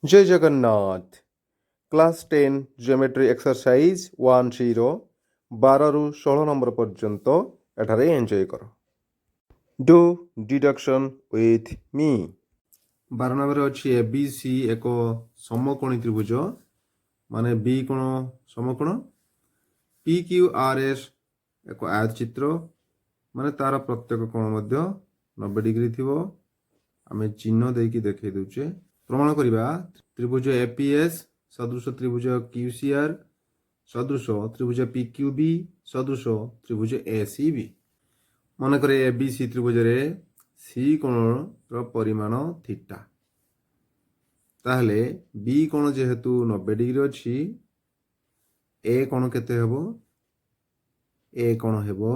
जय Jagannath class 10 geometry exercise 10 12 ରୁ 16 number पर्यंत एठारे एंजॉय कर do deduction with me 12 number अच्छी ए बी सी एक समकोणी त्रिभुज माने बी कोण समकोण पी क्यू आर एस एक आयत चित्र माने तार प्रत्येक कोण मध्य 90 डिग्री थिबो आमे चिन्ह देकी देखै दउचे प्रमाण करिबा त्रिभुज एपीएस सदृश त्रिभुज क्यूसीआर सदृश त्रिभुज पीक्यूबी सदृश त्रिभुज एसीबी मन करे एबीसी त्रिभुज रे सी कोण रो परिमाण थीटा ताहले बी कोण जेहेतु 90 डिग्री अछि ए कोण केते हेबो ए कोण हेबो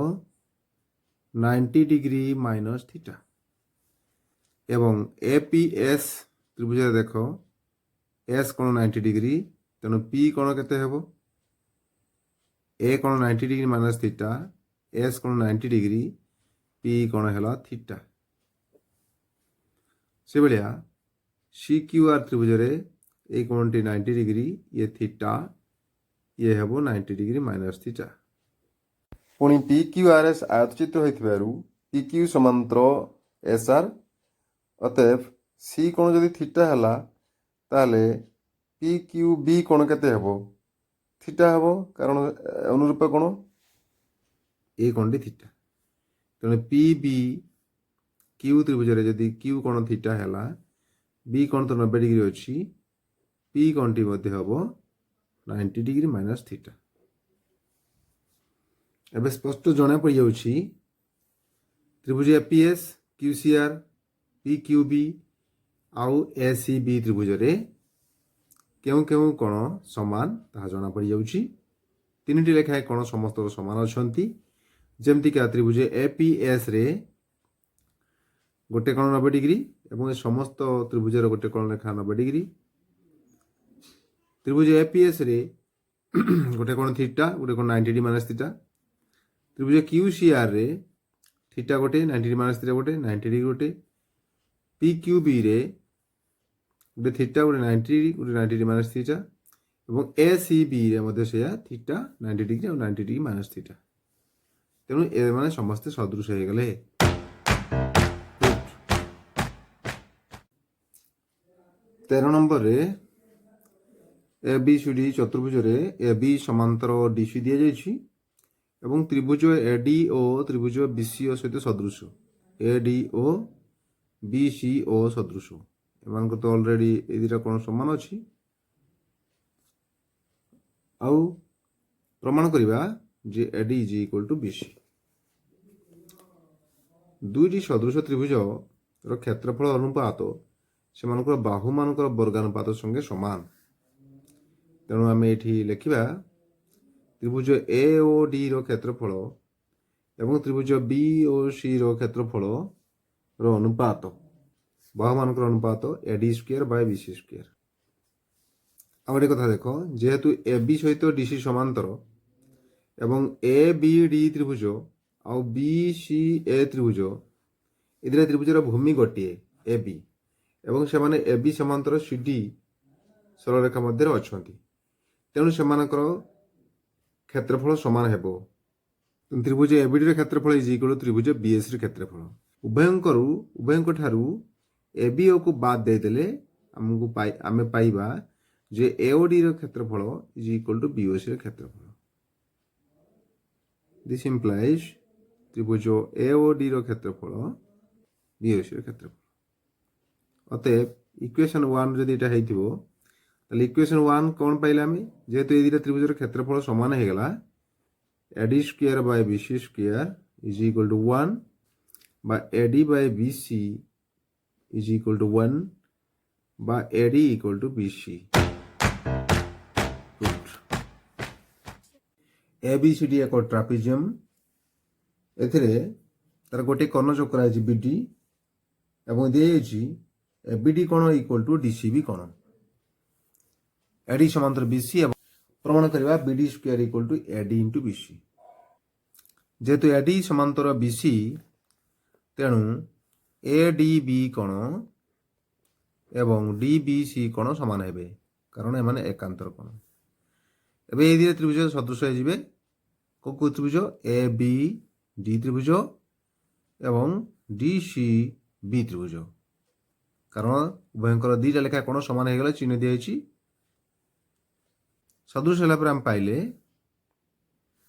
90 डिग्री माइनस थीटा एवं एपीएस त्रिभुज देखो एस कोण 90 डिग्री तेणु पी कोण केते हेबो ए कोण 90 डिग्री माइनस थीटा एस कोण 90 डिग्री पी कोण हेला थीटा से भलिया सी क्यू आर त्रिभुज रे ए कोणटी 90 डिग्री ये थीटा ये हेबो 90 डिग्री माइनस थीटा पुणी पी क्यू आर एस आयतचित्र होइथिबारु पी क्यू समांतर एस आर अतएव सी कोण जदि थीटा हला ताले पी क्यू बी कोण केते हेबो थीटा हेबो कारण अनुरूप कोण ए कोणटी थीटा तेणु पी बी क्यू त्रिभुज रे जदि क्यू कोण थीटा हला बी कोण तो 90 डिग्री अछि पी कोणटी मध्ये हेबो 90 डिग्री माइनस थीटा एबे स्पष्ट जणा पड़ जाउछि त्रिभुज एपीएस क्यूसीआर पीक्यूबी आउ एसीबी त्रिभुज रे केउ केउ कोण समान ताहा जणा पड़ जाउछि तीनटी लेखाए कोण समस्त समान अछंती जेमति का त्रिभुज एपीएस रे गोटे कोण 90 डिग्री एवं समस्त त्रिभुज रे गोटे कोण लेखा 90 डिग्री त्रिभुज एपीएस रे गोटे कोण थीटा गोटे कोण 90 डिग्री माइनस थीटा त्रिभुज क्यूसीआर रे थीटा गोटे 90 डिग्री माइनस थीटा गोटे 90 डिग्री गोटे पीक्यूबी रे गोटे थीटा गोटे 90 डिग्री गोटे 90 डिग्री माइनस थीटा एवं एसीबी रे मध्ये सेया थीटा 90 डिग्री और 90 डिग्री माइनस थीटा तेणु ए माने समस्त सदृश हे गले 13 नंबर रे ए बी सी डी चतुर्भुज रे ए बी समांतर डीसी दिया जायछि एवं त्रिभुज एडीओ त्रिभुज बीसीओ सहित सदृश एडीओ बीसीओ सदृश एमान को तो ऑलरेडी ए दिरा कोन समान अछि आउ प्रमाण करिबा जे AD is equal to BC दुईटी सदृश त्रिभुज रो क्षेत्रफल अनुपात सेमानकर बाहु मानकर वर्गानुपात संगे समान तेणु आमे एठी लेखिबा त्रिभुज ए ओ डी रो क्षेत्रफल एवं त्रिभुज बी ओ सी रो क्षेत्रफल रो अनुपात बाहु मानकर अनुपात AD square by BC square आ गोटे कथा देखो जेहेतु ए बी सहित डीसी समांतर एवं ए बी डी त्रिभुज आ बी सी ए त्रिभुज इधर त्रिभुजर भूमि गोटे ए बी एवं से माने ए बी समांतर सी डी सरलरेखा मध्य अछंती तेणु सेमानकर क्षेत्रफल समान हेबो त्रिभुज एबीडी रे क्षेत्रफल इज इक्वल टू त्रिभुज बीएस रे क्षेत्रफल उभयंक ठारू एबीओ को बाद दे देले हमकु आमे पाइबा जे एओडी रो क्षेत्रफल इज इक्वल टू बीओसी रे क्षेत्रफल दिस इंप्लाइज त्रिभुज एओडी रो क्षेत्रफल बीओसी रो क्षेत्रफल अतएव इक्वेशन 1 जदि एटा हेतिबो ताले इक्वेशन 1 कोन पाइला आमे जेहेतु ए दिरा त्रिभुज रो क्षेत्रफल समान हे गेला AD square by BC square is equal to 1 by AD by BC is equal to 1 by AD equal to BC. ABCD एक ट्रापेजियम एथिरे तार गोटे कर्ण जो करा जी BD एवं दे जी BD कोण इक्वल टू DCB कोण AD समांतर BC एवं प्रमाण करबा BD square equal to AD into BC जेतु AD समांतर BC तेणु एडीबी कोण এবং ডিবিসি কোণ সমান হবে কারণ এমানে একান্তর কোণ। এবে এই দিয়ে ত্রিভুজ সদৃশ হয়ে যাবে কেউ ত্রিভুজ এ বি ডি ত্রিভুজ এবং ডিসি বি ত্রিভুজ, কারণ উভয়ঙ্কর দুইটা লেখা কোণ সমান হয়ে গেলে চিহ্ন দিয়েছি। সদৃশ হলা পরে আমি পাইলে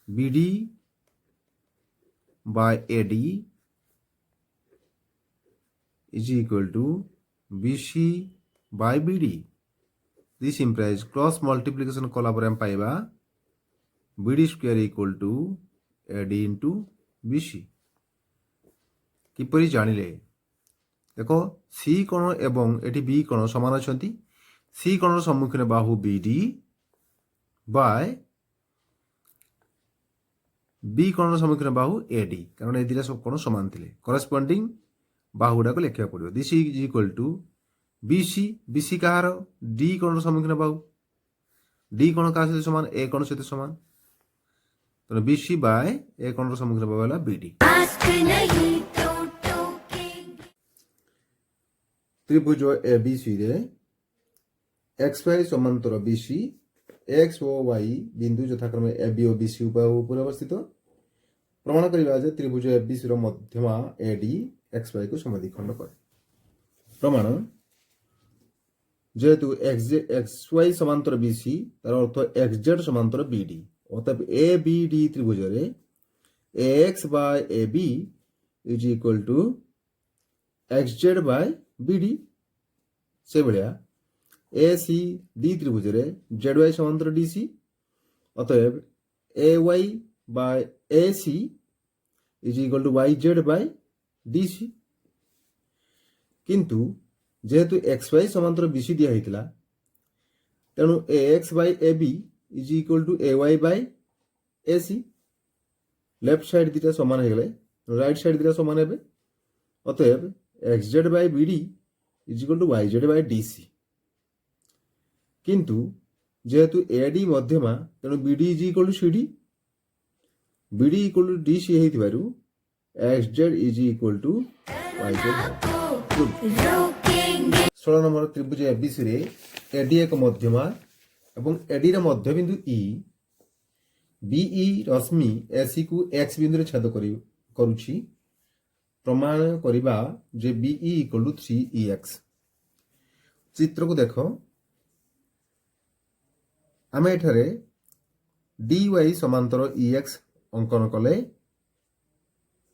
BD by AD is equal to BC by BD. This implies cross multiplication কলা পরে আমি পাইবা BD square equal to AD into BC। কিপরি জানিলে দেখো সি কোণ এবং এটি বি কোণ সমান অছন্তি। সি কোণর সম্মুখীন বাহু বিডি বাই বি কোণর সম্মুখীন বাহু এডি, কারণ এই দুইটা সব কোণ সমান ଥିଲେ করেসপন্ডিং বাহু গুড়াক লেখা পড়িব। This is equal to BC. BC কাହାର ডি কোণর সম্মুখীন বাহু, ডি কোণ কাହା সହିତ সমান এ কোণ সହିତ সমান, তেଣୁ বিসি বাই এ কোণর সম্মুখীন বাহু ହେଲା বিডি। ত্রিভুজ এবিসি রে এক্স ওয়াই সমান্তর বিসি, এক্স ও ওয়াই বিন্দু যথাক্রমে এ বি ও বিসি উপরে অবস্থিত। প্রমাণ করিবা যে ত্রিভুজ এবিসি র মধ্যমা এডি এক্স ওয়াই কু সমদ্বিখণ্ড করে। প্রমাণ যেহেতু এক্স ওয়াই সমান্তর বিসি তার অর্থ এক্স জেড সমান্তর বিডি, অতএব এ বি ডি ত্রিভুজরে X by A B is equal to X Z by BD. সেভাবে এ সি ডি ত্রিভুজরে জেড ওয়াই সমান্তর ডিসি, অতএব A Y by A C is equal to Y Z by DC. কিন্তু যেহেতু X Y সমান্তর BC দিয়া হয়েছিল তেণু A X by A B is equal to A Y by A C. Left side দুটা সমান হয়ে গেলে রাইট সাইড দুটা সমান হবে, অতএব X Z by BD is equal to Y Z by DC. কিন্তু যেহেতু এডি মধ্যমা তেণু BD is equal to CD, BD equal to DC হইতিবারু X Z is equal to Y Z. 16 number ত্রিভুজ এবিসি রে এডি এক মধ্যমা এবং এডি র মধ্যবিন্দু ই, বিই রশ্মি এসি কু এক্স বিন্দুরে ছেদ করুছি। প্রমাণ করিবা যে বিই ইকুয়াল টু 3EX। চিত্রকু দেখ, আমি এখানে ডি ওয়াই সমান্তর ইএক্স অঙ্কন কলে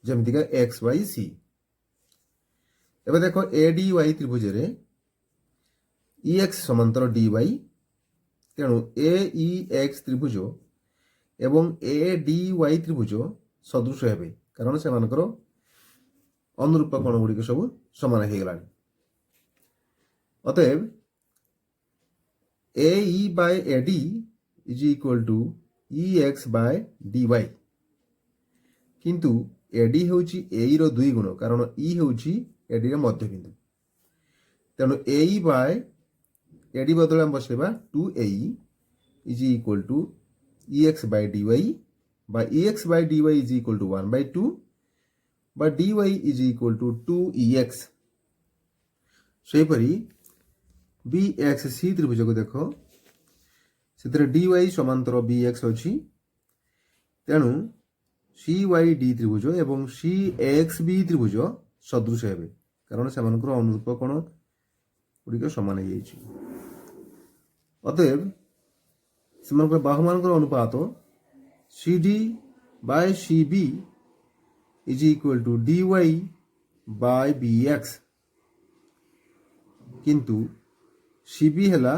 যেমিতিকা এক্স ওয়াই সি। এবার দেখো এ ডি ওয়াই ত্রিভুজরে ইএক্স সমান্তর ডি ওয়াই, তেণু এ ই এক্স ত্রিভুজ এবং এ ডি ওয়াই ত্রিভুজ সদৃশ হবে কারণ সেমানଙ୍କର অনুরূপ কোণ গুড়িক সব সমান হয়ে গলানি। অতএব A E by AD is equal to E X by D Y. কিন্তু এডি হচ্ছে এই র 2 গুণ কারণ ই হচ্ছে এডি র মধ্যবিন্দু, তেণু এই বাই এডি বদলে আমি বসাইবা 2ei is equal to E X by D Y বা E X by D Y is equal to 1/2 বা dy is equal to 2ex। সেইপরি বিএক্সসি ত্রিভুজকে দেখ, সেতরে dy সমান্তর bx অছি, তেণু CYD ত্রিভুজ এবং CXB ত্রিভুজ সদৃশ হবে কারণ সেমানଙ୍କର অনুরূপ কোণ গুড়িক সমান হয়ে যাইছি। অতএব সেমানଙ୍କର বাহুমানଙ୍କର অনুপাত CD by CB is equal to dy by bx। কিন্তু CB হেলা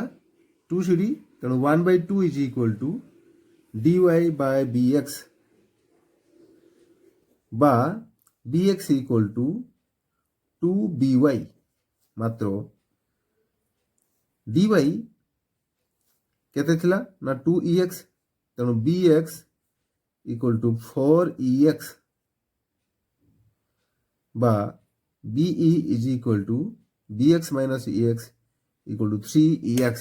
2CD তেণু 1/2 is equal to dy by bx বা bx equal to 2by। মাত্র dy কেতে ଥିଲା না 2ex, তেণু bx equal to 4ex বা BE is equal to BX minus EX equal to 3EX।